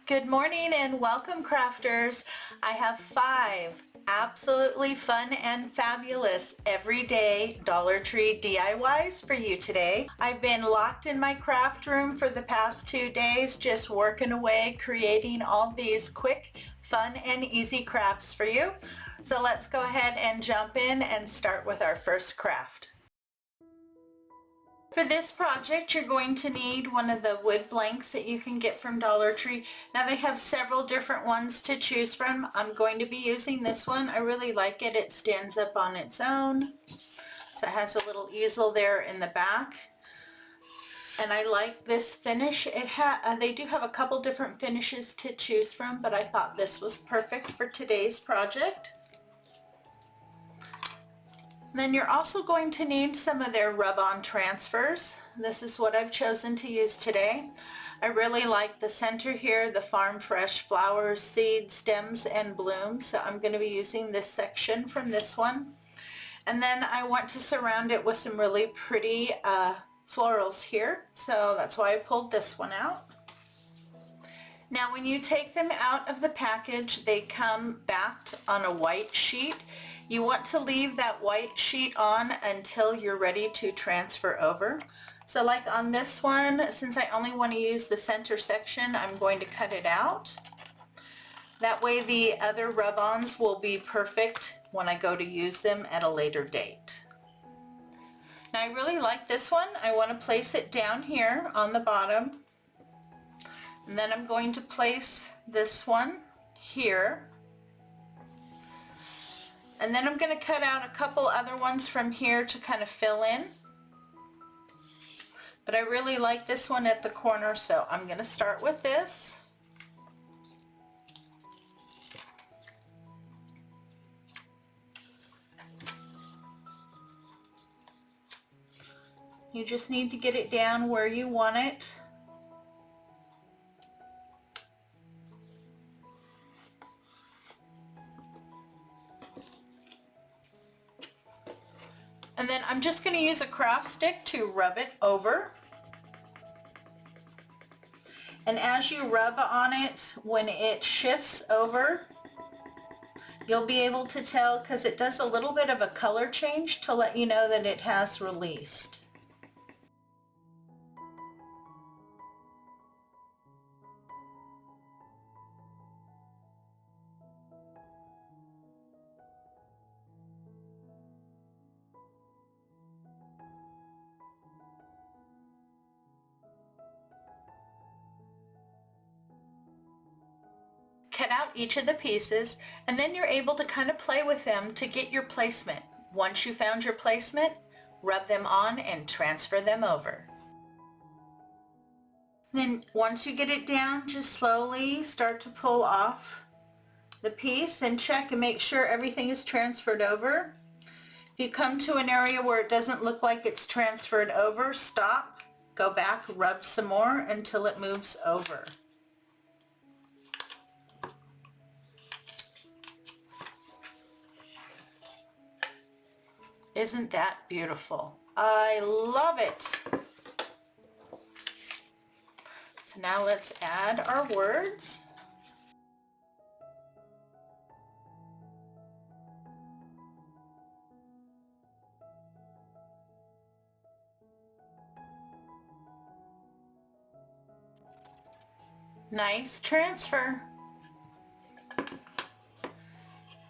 Good morning and welcome, crafters. I have 5 absolutely fun and fabulous everyday Dollar Tree DIYs for you today. I've been locked in my craft room for the past 2 days just working away creating all these quick, fun and easy crafts for you. So let's go ahead and jump in and start with our first craft. For this project, you're going to need one of the wood blanks that you can get from Dollar Tree. Now they have several different ones to choose from. I'm going to be using this one. I really like it. It stands up on its own. So it has a little easel there in the back. And I like this finish. They do have a couple different finishes to choose from, but I thought this was perfect for today's project. Then you're also going to need some of their rub-on transfers. This is what I've chosen to use today. I really like the center here, the farm fresh flowers, seeds, stems, and blooms. So I'm going to be using this section from this one. And then I want to surround it with some really pretty florals here. So that's why I pulled this one out. Now when you take them out of the package, they come backed on a white sheet. You want to leave that white sheet on until you're ready to transfer over. So like on this one, since I only want to use the center section, I'm going to cut it out. That way the other rub-ons will be perfect when I go to use them at a later date. Now I really like this one. I want to place it down here on the bottom. And then I'm going to place this one here. And then I'm going to cut out a couple other ones from here to kind of fill in. But I really like this one at the corner, so I'm going to start with this. You just need to get it down where you want it. And then I'm just going to use a craft stick to rub it over. And as you rub on it, when it shifts over, you'll be able to tell because it does a little bit of a color change to let you know that it has released. Cut out each of the pieces, and then you're able to kind of play with them to get your placement. Once you found your placement, rub them on and transfer them over. Then once you get it down, just slowly start to pull off the piece and check and make sure everything is transferred over. If you come to an area where it doesn't look like it's transferred over, stop, go back, rub some more until it moves over. Isn't that beautiful? I love it. So now let's add our words. Nice transfer.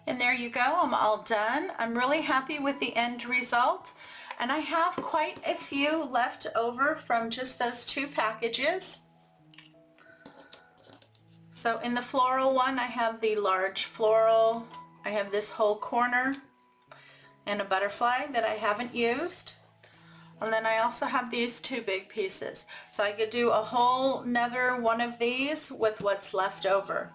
And there you go, I'm all done. I'm really happy with the end result. And I have quite a few left over from just those 2 packages. So in the floral one, I have the large floral. I have this whole corner and a butterfly that I haven't used. And then I also have these 2 big pieces. So I could do a whole nother one of these with what's left over.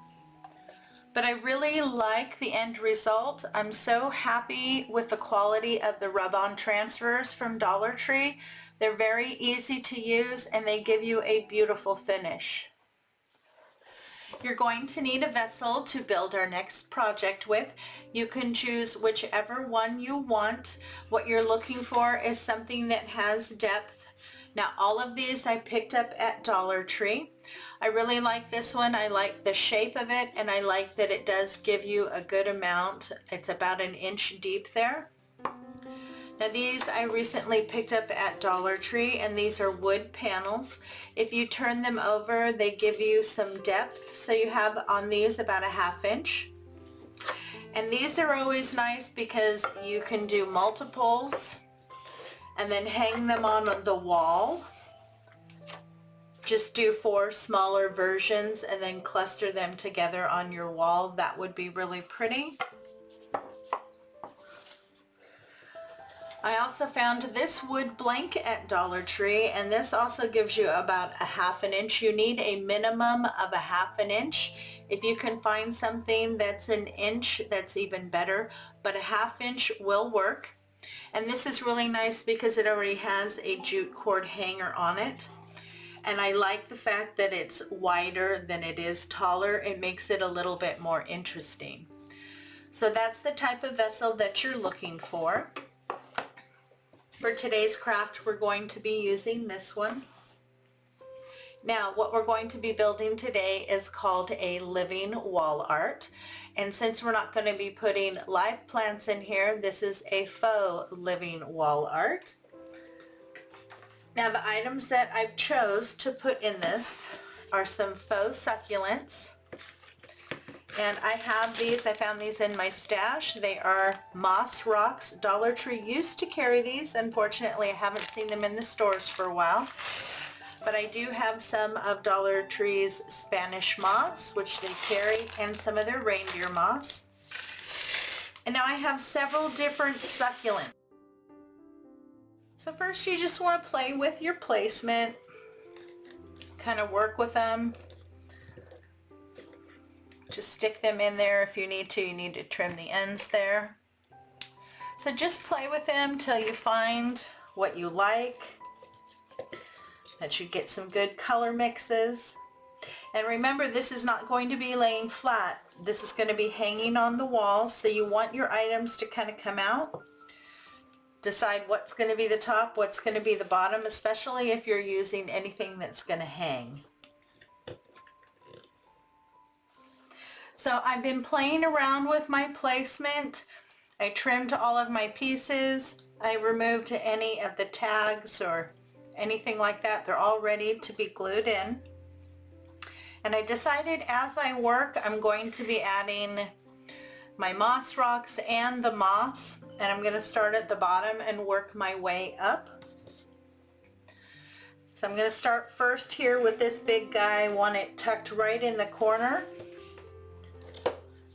But I really like the end result. I'm so happy with the quality of the rub-on transfers from Dollar Tree. They're very easy to use and they give you a beautiful finish. You're going to need a vessel to build our next project with. You can choose whichever one you want. What you're looking for is something that has depth. Now all of these I picked up at Dollar Tree. I really like this one. I like the shape of it, and I like that it does give you a good amount. It's about an inch deep there. Now these I recently picked up at Dollar Tree, and these are wood panels. If you turn them over, they give you some depth. So you have on these about a 1/2 inch. And these are always nice because you can do multiples and then hang them on the wall. Just do 4 smaller versions and then cluster them together on your wall. That would be really pretty. I also found this wood blank at Dollar Tree, and this also gives you about a 1/2 inch. You need a minimum of a 1/2 inch. If you can find something that's an inch, that's even better, but a 1/2 inch will work. And this is really nice because it already has a jute cord hanger on it. And I like the fact that it's wider than it is taller. It makes it a little bit more interesting. So that's the type of vessel that you're looking for. For today's craft, we're going to be using this one. Now, what we're going to be building today is called a living wall art. And since we're not going to be putting live plants in here, this is a faux living wall art. Now, the items that I've chose to put in this are some faux succulents. And I have these, I found these in my stash. They are moss rocks. Dollar Tree used to carry these. Unfortunately, I haven't seen them in the stores for a while. But I do have some of Dollar Tree's Spanish moss, which they carry, and some of their reindeer moss. And now I have several different succulents. So first you just want to play with your placement, kind of work with them. Just stick them in there if you need to. You need to trim the ends there. So just play with them till you find what you like, that you get some good color mixes. And remember, this is not going to be laying flat. This is going to be hanging on the wall, so you want your items to kind of come out. Decide what's going to be the top, what's going to be the bottom, especially if you're using anything that's going to hang. So I've been playing around with my placement. I trimmed all of my pieces. I removed any of the tags or anything like that. They're all ready to be glued in. And I decided as I work, I'm going to be adding my moss rocks and the moss. And I'm going to start at the bottom and work my way up. So I'm going to start first here with this big guy. I want it tucked right in the corner.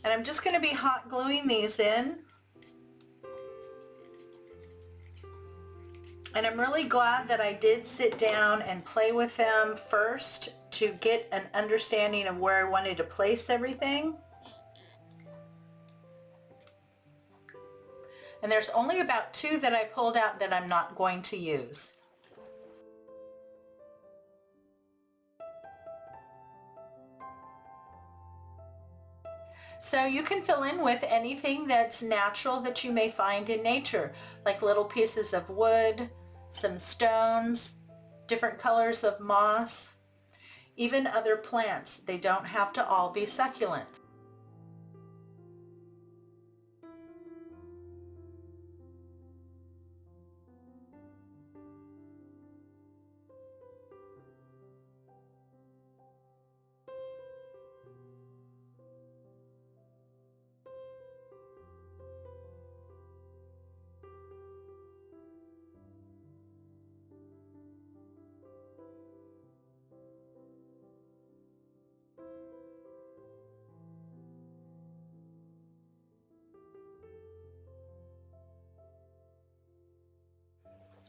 And I'm just going to be hot gluing these in. And I'm really glad that I did sit down and play with them first to get an understanding of where I wanted to place everything. And there's only about 2 that I pulled out that I'm not going to use. So you can fill in with anything that's natural that you may find in nature, like little pieces of wood, some stones, different colors of moss, even other plants. They don't have to all be succulents.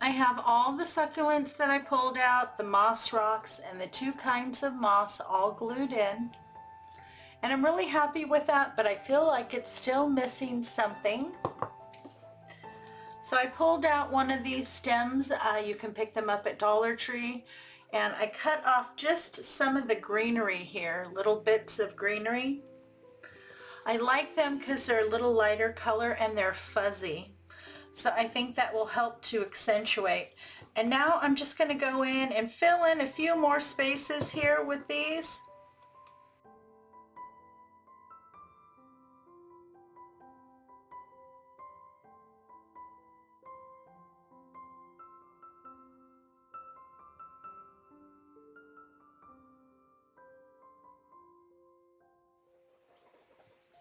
I have all the succulents that I pulled out, the moss rocks and the 2 kinds of moss all glued in. And I'm really happy with that, but I feel like it's still missing something. So I pulled out one of these stems. You can pick them up at Dollar Tree. And I cut off just some of the greenery here, little bits of greenery. I like them because they're a little lighter color and they're fuzzy. So I think that will help to accentuate. And now I'm just going to go in and fill in a few more spaces here with these.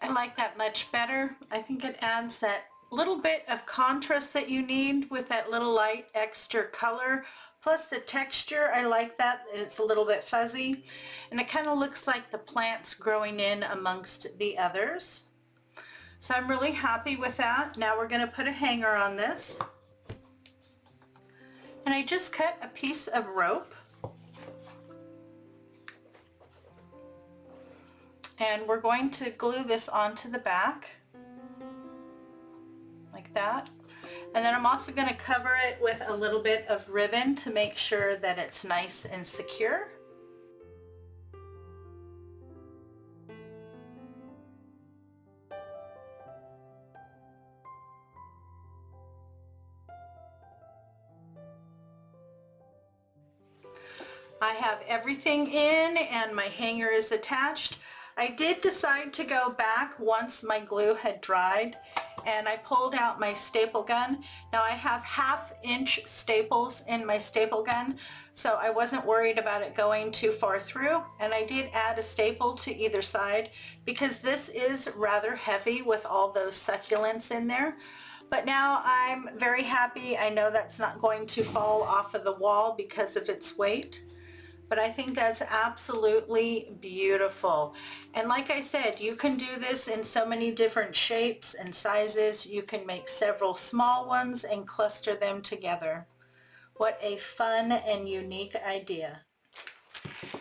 I like that much better. I think it adds that little bit of contrast that you need with that little light extra color. Plus the texture, I like that. It's a little bit fuzzy. And it kind of looks like the plants growing in amongst the others. So I'm really happy with that. Now we're going to put a hanger on this. And I just cut a piece of rope. And we're going to glue this onto the back, like that. And then I'm also going to cover it with a little bit of ribbon to make sure that it's nice and secure. I have everything in and my hanger is attached. I did decide to go back once my glue had dried, and I pulled out my staple gun. Now I have 1/2 inch staples in my staple gun, so I wasn't worried about it going too far through, and I did add a staple to either side because this is rather heavy with all those succulents in there. But now I'm very happy. I know that's not going to fall off of the wall because of its weight. But I think that's absolutely beautiful. And like I said, you can do this in so many different shapes and sizes. You can make several small ones and cluster them together. What a fun and unique idea.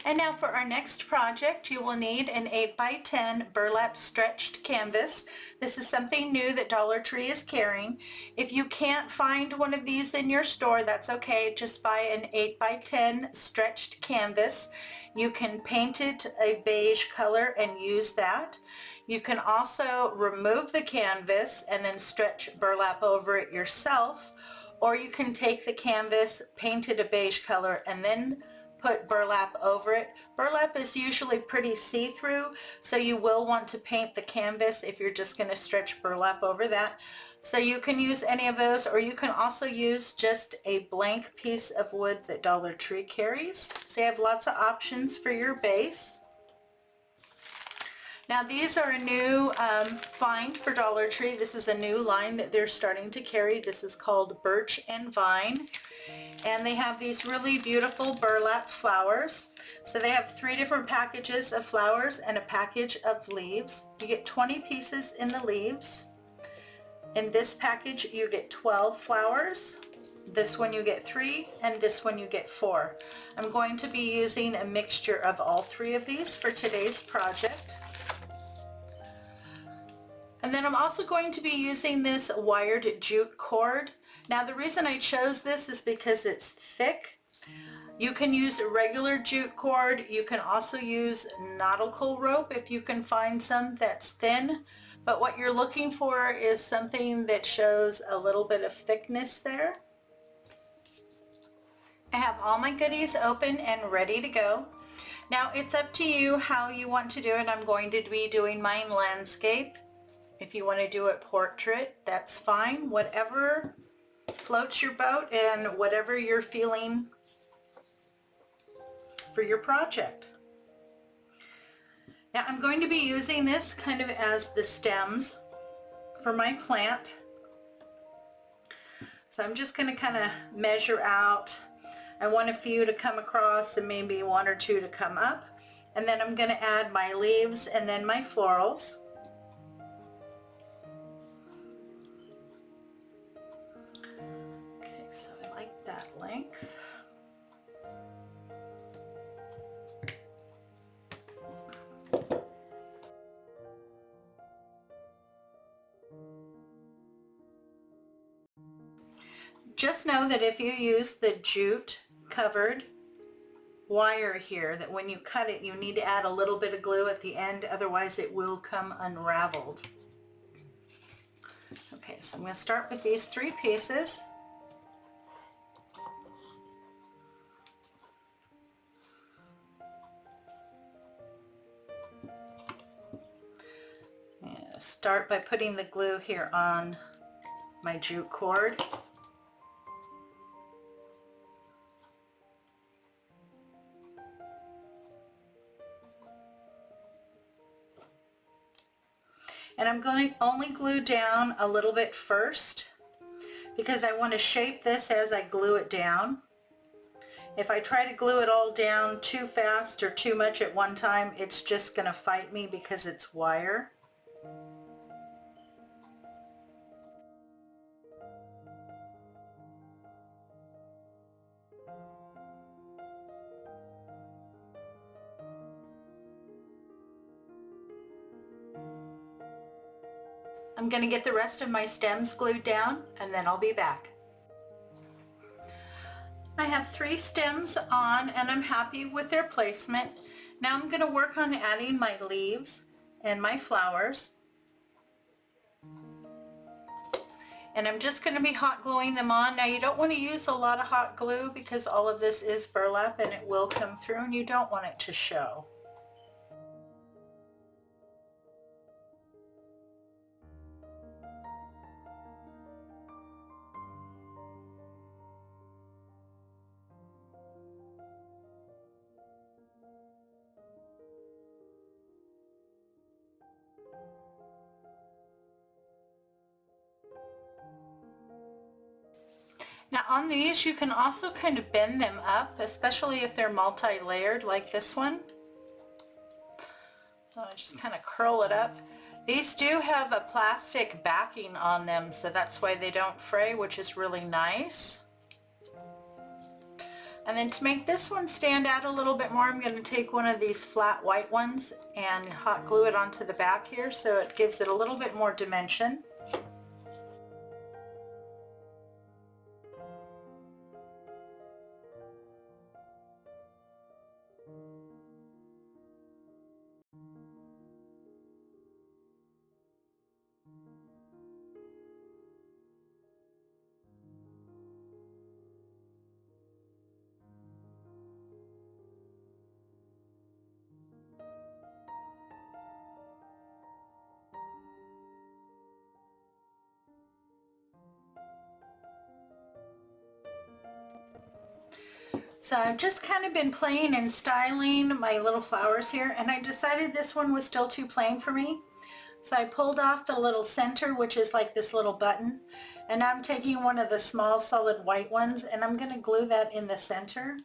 And now for our next project, you will need an 8x10 burlap stretched canvas. This is something new that Dollar Tree is carrying. If you can't find one of these in your store, that's okay. Just buy an 8x10 stretched canvas. You can paint it a beige color and use that. You can also remove the canvas and then stretch burlap over it yourself, or you can take the canvas, paint it a beige color, and then put burlap over it. Burlap is usually pretty see-through, so you will want to paint the canvas if you're just going to stretch burlap over that. So you can use any of those, or you can also use just a blank piece of wood that Dollar Tree carries. So you have lots of options for your base. Now these are a new find for Dollar Tree. This is a new line that they're starting to carry. This is called Birch and Vine. And they have these really beautiful burlap flowers. So they have 3 different packages of flowers and a package of leaves. You get 20 pieces in the leaves. In this package you get 12 flowers. This one you get 3, and this one you get 4. I'm going to be using a mixture of all 3 of these for today's project. And then I'm also going to be using this wired jute cord. Now the reason I chose this is because it's thick. You can use a regular jute cord. You can also use nautical rope if you can find some that's thin. But what you're looking for is something that shows a little bit of thickness there. I have all my goodies open and ready to go. Now it's up to you how you want to do it. I'm going to be doing mine landscape. If you want to do it portrait, that's fine. Whatever floats your boat and whatever you're feeling for your project. Now I'm going to be using this kind of as the stems for my plant. So I'm just going to kind of measure out. I want a few to come across and maybe 1 or 2 to come up. And then I'm going to add my leaves and then my florals. Okay, so I like that length. Just know that if you use the jute covered wire here, that when you cut it you need to add a little bit of glue at the end, otherwise it will come unraveled. Okay, so I'm going to start with these 3 pieces. Start by putting the glue here on my jute cord. And I'm going to only glue down a little bit first because I want to shape this as I glue it down. If I try to glue it all down too fast or too much at one time, it's just going to fight me because it's wire. I'm going to get the rest of my stems glued down and then I'll be back. I have 3 stems on and I'm happy with their placement. Now I'm going to work on adding my leaves and my flowers. And I'm just going to be hot gluing them on. Now you don't want to use a lot of hot glue because all of this is burlap and it will come through and you don't want it to show. Now on these you can also kind of bend them up, especially if they're multi-layered like this one. So I just kind of curl it up. These do have a plastic backing on them, so that's why they don't fray, which is really nice. And then to make this one stand out a little bit more, I'm going to take one of these flat white ones and hot glue it onto the back here so it gives it a little bit more dimension. So I've just kind of been playing and styling my little flowers here, and I decided this one was still too plain for me. So I pulled off the little center, which is like this little button, and I'm taking one of the small solid white ones and I'm going to glue that in the center.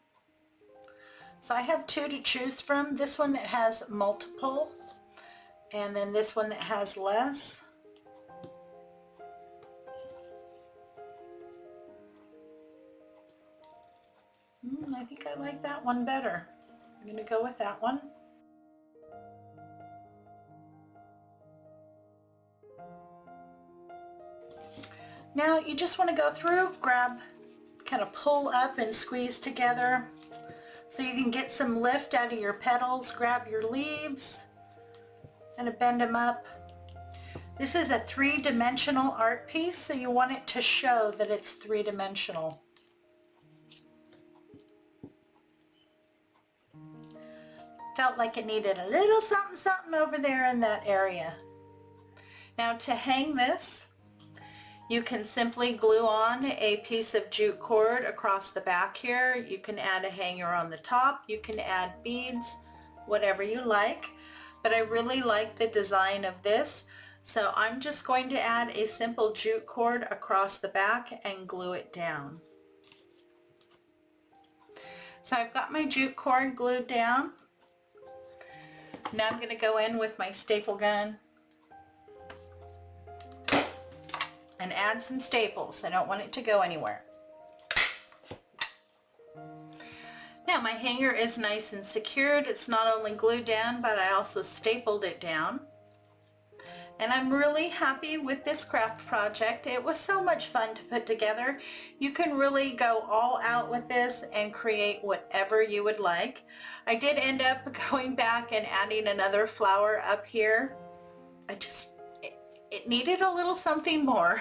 So I have 2 to choose from, this one that has multiple and then this one that has less. I think I like that one better. I'm going to go with that one. Now you just want to go through, grab, kind of pull up and squeeze together so you can get some lift out of your petals. Grab your leaves and bend them up. This is a 3-dimensional art piece, so you want it to show that it's 3-dimensional. Felt like it needed a little something something over there in that area. Now to hang this, you can simply glue on a piece of jute cord across the back here. You can add a hanger on the top. You can add beads, whatever you like. But I really like the design of this. So I'm just going to add a simple jute cord across the back and glue it down. So I've got my jute cord glued down. Now I'm going to go in with my staple gun and add some staples. I don't want it to go anywhere. Now my hanger is nice and secured. It's not only glued down, but I also stapled it down. And I'm really happy with this craft project. It was so much fun to put together. You can really go all out with this and create whatever you would like. I did end up going back and adding another flower up here. It needed a little something more.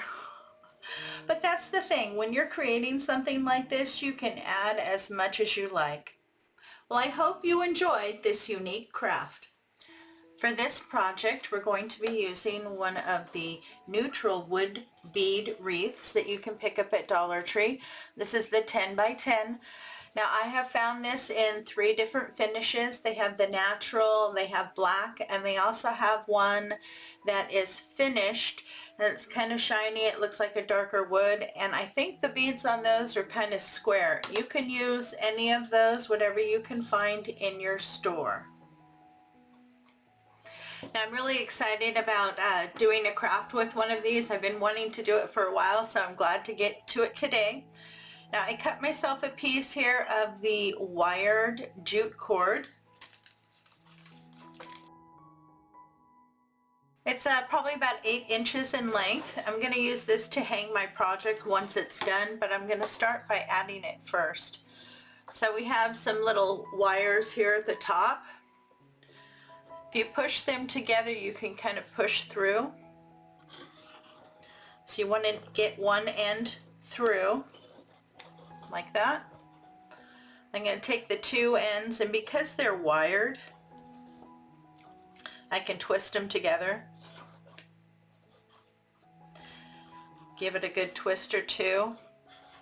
But that's the thing, when you're creating something like this, you can add as much as you like. Well, I hope you enjoyed this unique craft. For this project, we're going to be using one of the neutral wood bead wreaths that you can pick up at Dollar Tree. This is the 10 by 10. Now I have found this in 3 different finishes. They have the natural, they have black, and they also have one that is finished and it's kind of shiny. It looks like a darker wood, and I think the beads on those are kind of square. You can use any of those, whatever you can find in your store. Now I'm really excited about doing a craft with one of these. I've been wanting to do it for a while, so I'm glad to get to it today. Now I cut myself a piece here of the wired jute cord. It's probably about 8 inches in length. I'm going to use this to hang my project once it's done, but I'm going to start by adding it first. So we have some little wires here at the top. If you push them together, you can kind of push through. So you want to get one end through, like that. I'm going to take the 2 ends, and because they're wired, I can twist them together. Give it a good twist or 2,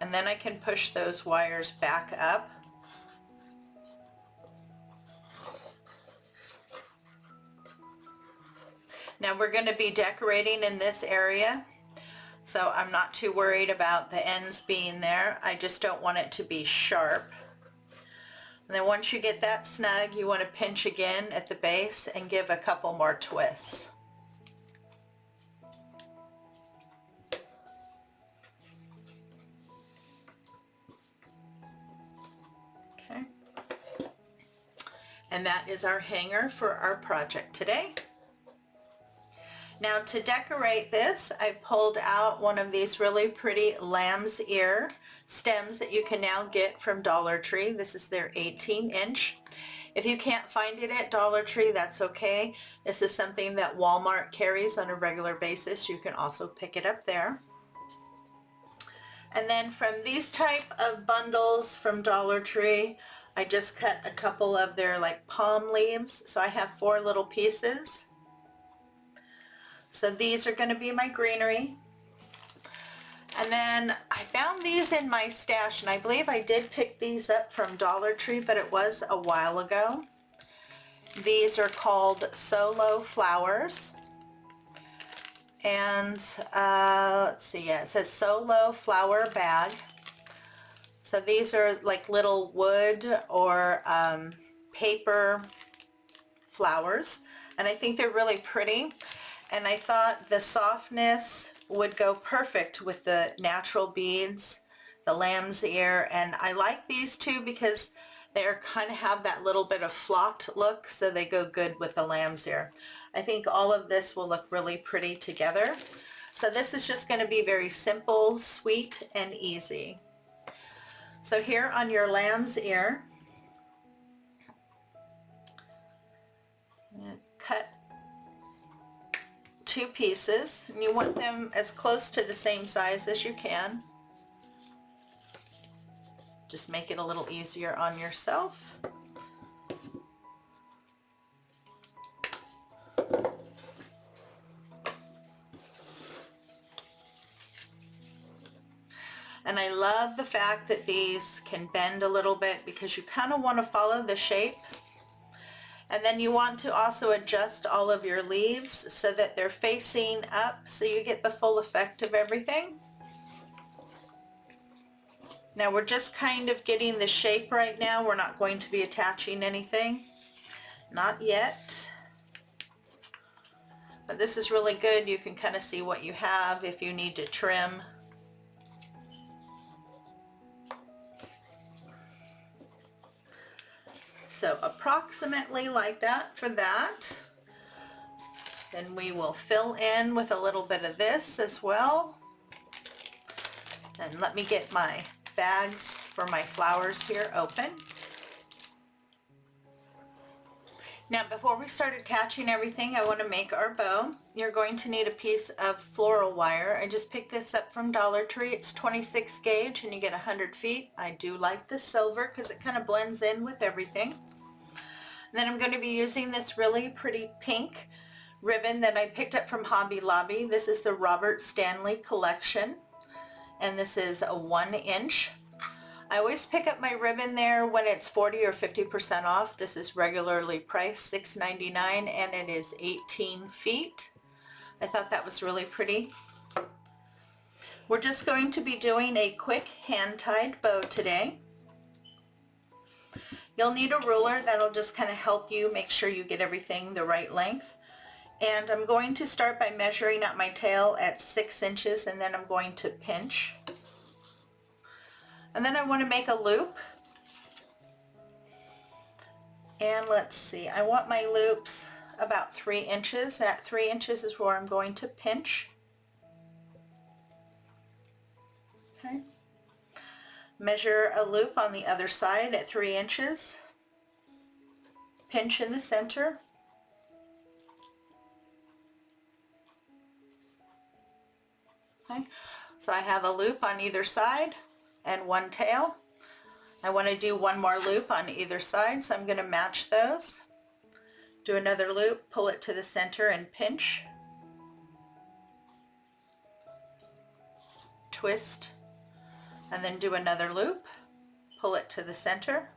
and then I can push those wires back up. Now we're going to be decorating in this area, so I'm not too worried about the ends being there. I just don't want it to be sharp. And then once you get that snug, you want to pinch again at the base and give a couple more twists. Okay. And that is our hanger for our project today. Now to decorate this, I pulled out one of these really pretty lamb's ear stems that you can now get from Dollar Tree. This is their 18-inch. If you can't find it at Dollar Tree, that's okay. This is something that Walmart carries on a regular basis. You can also pick it up there. And then from these type of bundles from Dollar Tree, I just cut a couple of their like palm leaves. So I have 4 little pieces. So these are going to be my greenery. And then I found these in my stash, and I believe I did pick these up from Dollar Tree, but it was a while ago. These are called solo flowers. And let's see, yeah, it says solo flower bag. So these are like little wood or paper flowers, and I think they're really pretty. And I thought the softness would go perfect with the natural beads, the lamb's ear, and I like these too because they kind of have that little bit of flocked look, so they go good with the lamb's ear. I think all of this will look really pretty together. So this is just going to be very simple, sweet, and easy. So here on your lamb's ear, cut 2 pieces, and you want them as close to the same size as you can. Just make it a little easier on yourself. And I love the fact that these can bend a little bit because you kind of want to follow the shape. And then you want to also adjust all of your leaves so that they're facing up so you get the full effect of everything. Now we're just kind of getting the shape right now. We're not going to be attaching anything. Not yet. But this is really good. You can kind of see what you have if you need to trim. So approximately like that for that. Then we will fill in with a little bit of this as well. And let me get my bags for my flowers here open. Now before we start attaching everything, I want to make our bow. You're going to need a piece of floral wire. I just picked this up from Dollar Tree. It's 26 gauge and you get 100 feet. I do like the silver because it kind of blends in with everything. And then I'm going to be using this really pretty pink ribbon that I picked up from Hobby Lobby. This is the Robert Stanley collection, and this is a 1 inch. I always pick up my ribbon there when it's 40 or 50% off. This is regularly priced $6.99 and it is 18 feet. I thought that was really pretty. We're just going to be doing a quick hand-tied bow today. You'll need a ruler. That'll just kind of help you make sure you get everything the right length. And I'm going to start by measuring out my tail at 6 inches, and then I'm going to pinch. And then I want to make a loop. And let's see, I want my loops about 3 inches. At 3 inches is where I'm going to pinch. Okay. Measure a loop on the other side at 3 inches. Pinch in the center. Okay. So I have a loop on either side and one tail. I want to do one more loop on either side, so I'm going to match those. Do another loop, pull it to the center and pinch. Twist, and then do another loop, pull it to the center,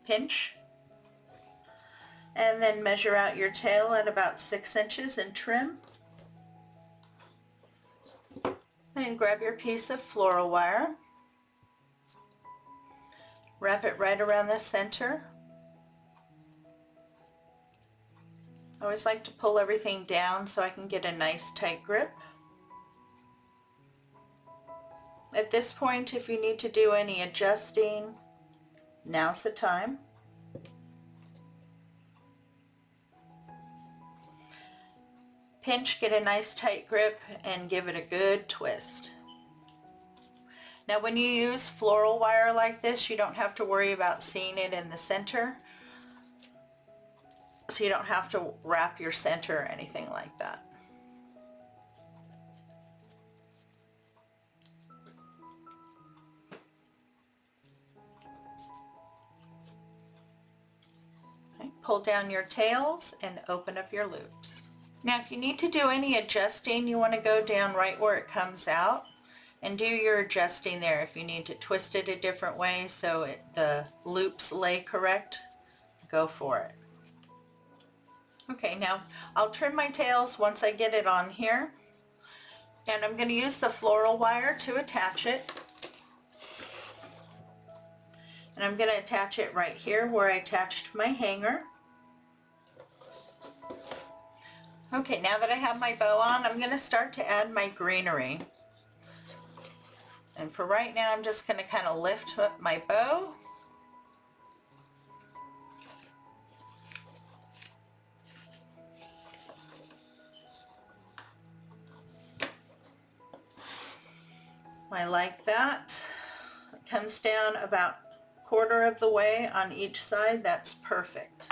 pinch, and then measure out your tail at about 6 inches and trim. And grab your piece of floral wire, wrap it right around the center. I always like to pull everything down so I can get a nice tight grip. At this point, if you need to do any adjusting, now's the time. Pinch, get a nice tight grip, and give it a good twist. Now when you use floral wire like this, you don't have to worry about seeing it in the center. So you don't have to wrap your center or anything like that. Okay, pull down your tails and open up your loops. Now if you need to do any adjusting, you want to go down right where it comes out and do your adjusting there. If you need to twist it a different way so the loops lay correct, go for it. Okay, now I'll trim my tails once I get it on here, and I'm going to use the floral wire to attach it. And I'm going to attach it right here where I attached my hanger. Okay, now that I have my bow on, I'm going to start to add my greenery. And for right now, I'm just going to kind of lift up my bow. I like that. It comes down about a quarter of the way on each side. That's perfect.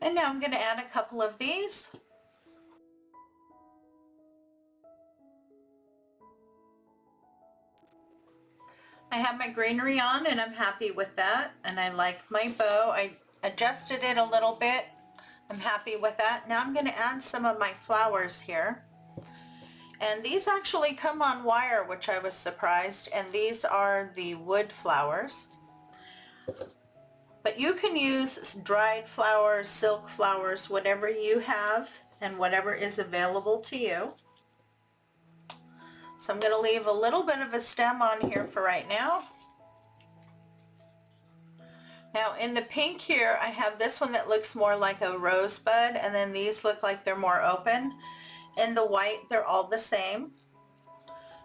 And now I'm going to add a couple of these. I have my greenery on and I'm happy with that, and I like my bow. I adjusted it a little bit. I'm happy with that. Now I'm going to add some of my flowers here. And these actually come on wire, which I was surprised, and these are the wood flowers. But you can use dried flowers, silk flowers, whatever you have and whatever is available to you. So I'm going to leave a little bit of a stem on here for right now. Now in the pink here, I have this one that looks more like a rosebud, and then these look like they're more open. In the white, they're all the same.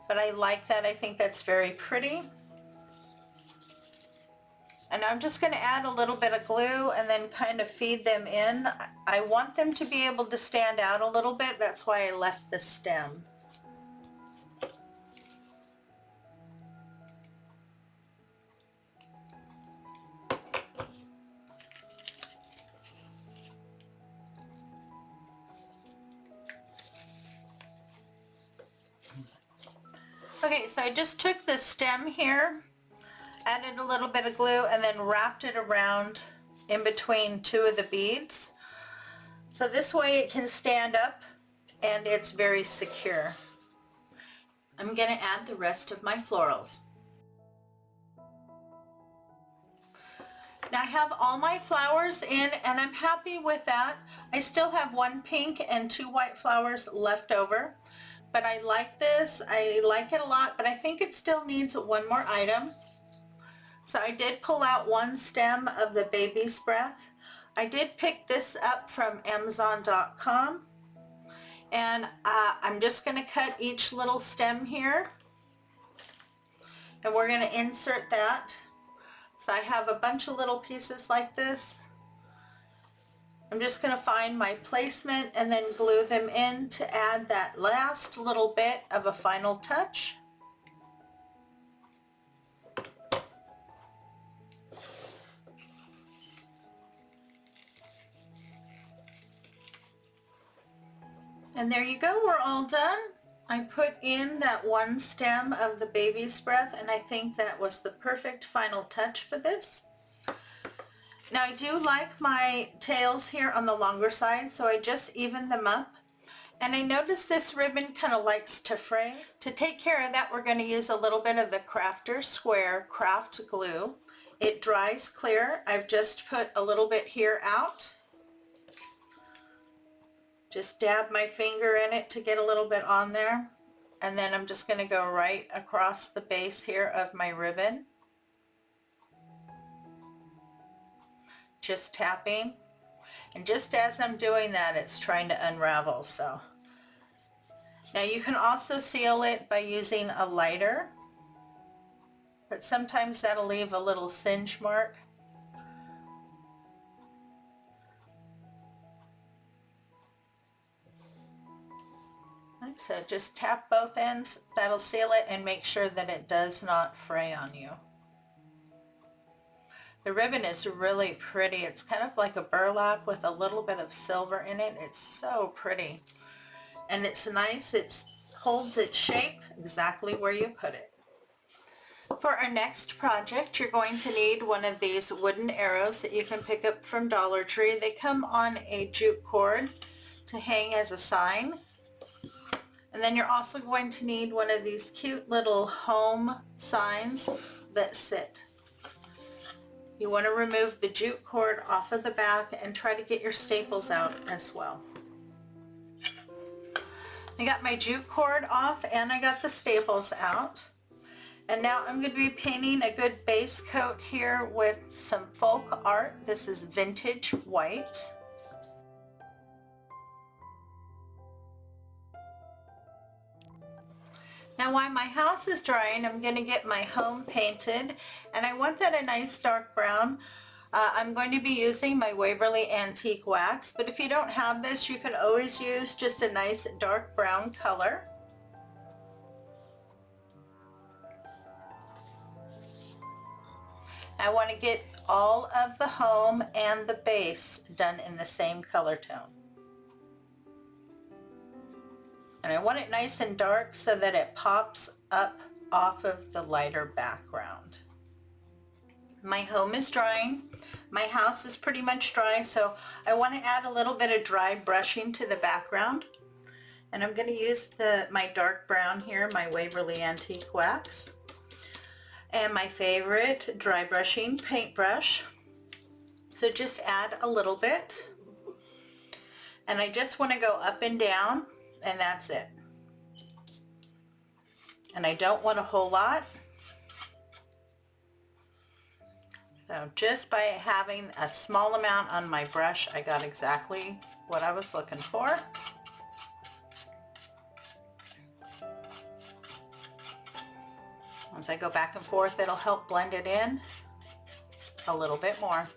But I like that. I think that's very pretty. And I'm just going to add a little bit of glue and then kind of feed them in. I want them to be able to stand out a little bit. That's why I left the stem. Okay, so I just took the stem here, added a little bit of glue, and then wrapped it around in between two of the beads. So this way it can stand up and it's very secure. I'm going to add the rest of my florals. Now I have all my flowers in and I'm happy with that. I still have one pink and two white flowers left over, but I like this. I like it a lot, but I think it still needs one more item. So I did pull out one stem of the baby's breath. I did pick this up from Amazon.com, and I'm just going to cut each little stem here, and we're going to insert that. So I have a bunch of little pieces like this. I'm just going to find my placement and then glue them in to add that last little bit of a final touch. And there you go, we're all done. I put in that one stem of the baby's breath, and I think that was the perfect final touch for this. Now I do like my tails here on the longer side, so I just evened them up. And I noticed this ribbon kind of likes to fray. To take care of that, we're going to use a little bit of the Crafter Square Craft Glue. It dries clear. I've just put a little bit here out. Just dab my finger in it to get a little bit on there. And then I'm just going to go right across the base here of my ribbon. Just tapping. And just as I'm doing that, it's trying to unravel. So now you can also seal it by using a lighter, but sometimes that'll leave a little singe mark. So just tap both ends, that'll seal it, and make sure that it does not fray on you. The ribbon is really pretty. It's kind of like a burlap with a little bit of silver in it. It's so pretty. And it's nice. It holds its shape exactly where you put it. For our next project, you're going to need one of these wooden arrows that you can pick up from Dollar Tree. They come on a jute cord to hang as a sign. And then you're also going to need one of these cute little home signs that sit. You want to remove the jute cord off of the back and try to get your staples out as well. I got my jute cord off and I got the staples out. And now I'm going to be painting a good base coat here with some folk art. This is vintage white. Now while my house is drying, I'm going to get my home painted, and I want that a nice dark brown. I'm going to be using my Waverly Antique Wax, but if you don't have this, you can always use just a nice dark brown color. I want to get all of the home and the base done in the same color tone. And I want it nice and dark so that it pops up off of the lighter background. My home is drying. My house is pretty much dry, so I want to add a little bit of dry brushing to the background. And I'm going to use my dark brown here, my Waverly Antique Wax. And my favorite dry brushing paintbrush. So just add a little bit. And I just want to go up and down. And that's it. And I don't want a whole lot. So just by having a small amount on my brush, I got exactly what I was looking for. Once I go back and forth, it'll help blend it in. a little bit more.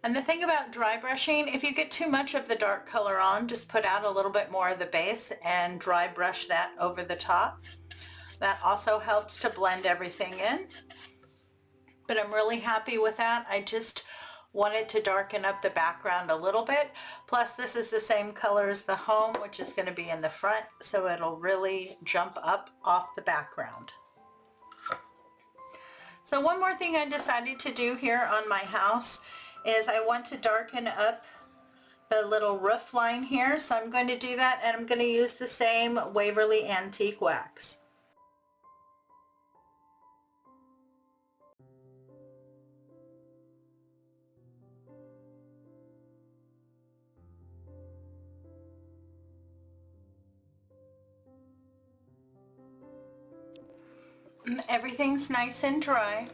And the thing about dry brushing, if you get too much of the dark color on, just put out a little bit more of the base and dry brush that over the top. That also helps to blend everything in. But I'm really happy with that. I just wanted to darken up the background a little bit. Plus this is the same color as the home, which is going to be in the front, so it'll really jump up off the background. So one more thing I decided to do here on my house is I want to darken up the little roof line here. So I'm going to do that, and I'm going to use the same Waverly Antique Wax. Everything's nice and dry.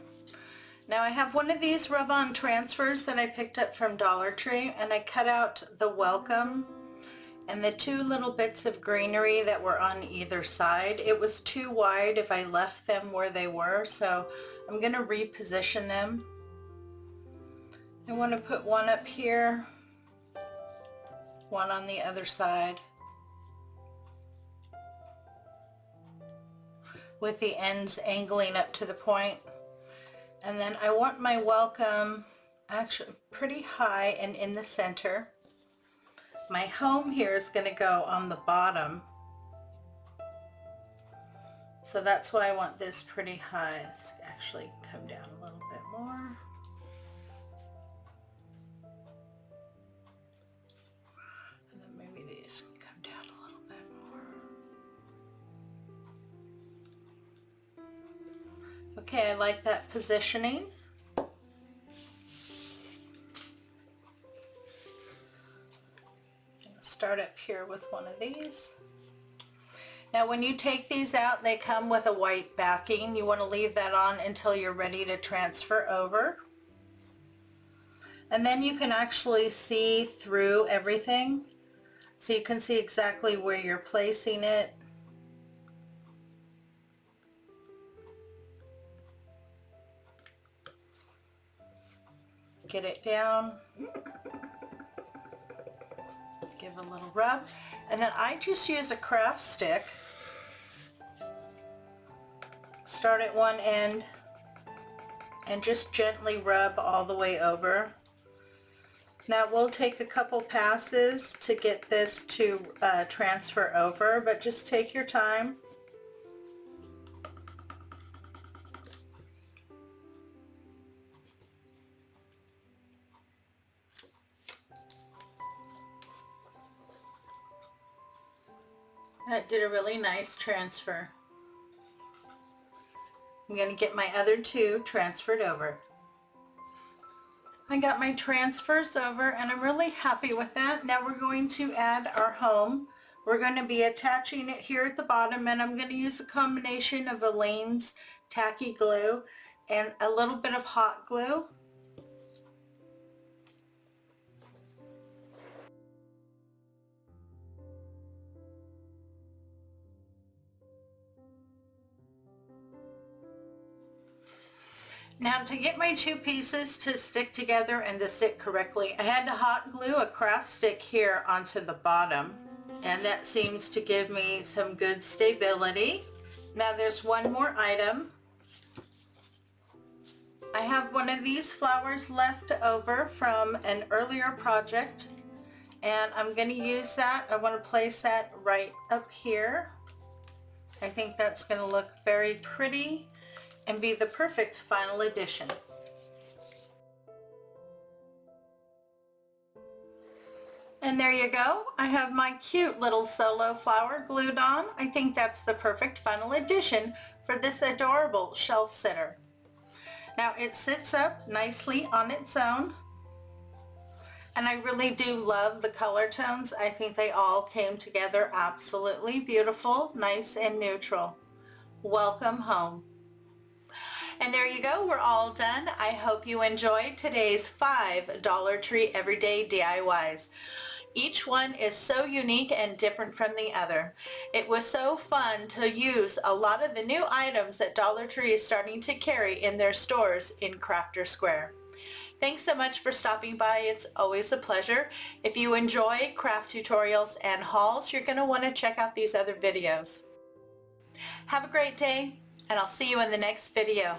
Now I have one of these rub-on transfers that I picked up from Dollar Tree, and I cut out the welcome and the two little bits of greenery that were on either side. It was too wide if I left them where they were, so I'm going to reposition them. I want to put one up here, one on the other side, with the ends angling up to the point. And then I want my welcome actually pretty high and in the center. My home here is going to go on the bottom. So that's why I want this pretty high. Let's actually come down a little bit more. And then maybe these can come down a little bit more. Okay, I like that positioning. Start up here with one of these. Now when you take these out, they come with a white backing. You want to leave that on until you're ready to transfer over. And then you can actually see through everything. So you can see exactly where you're placing it. Get it down. Give a little rub, and then I just use a craft stick. Start at one end and just gently rub all the way over. Now it will take a couple passes to get this to transfer over, but just take your time. That did a really nice transfer. I'm going to get my other two transferred over. I got my transfers over and I'm really happy with that. Now we're going to add our home. We're going to be attaching it here at the bottom, and I'm going to use a combination of Elaine's tacky glue and a little bit of hot glue. Now to get my two pieces to stick together and to sit correctly, I had to hot glue a craft stick here onto the bottom, and that seems to give me some good stability. Now there's one more item. I have one of these flowers left over from an earlier project, and I'm going to use that. I want to place that right up here. I think that's going to look very pretty and be the perfect final addition. And there you go. I have my cute little solo flower glued on. I think that's the perfect final addition for this adorable shelf sitter. Now it sits up nicely on its own, and I really do love the color tones. I think they all came together absolutely beautiful, nice and neutral. Welcome home. And there you go, we're all done. I hope you enjoyed today's 5 Dollar Tree Everyday DIYs. Each one is so unique and different from the other. It was so fun to use a lot of the new items that Dollar Tree is starting to carry in their stores in Crafter Square. Thanks so much for stopping by. It's always a pleasure. If you enjoy craft tutorials and hauls, you're going to want to check out these other videos. Have a great day, and I'll see you in the next video.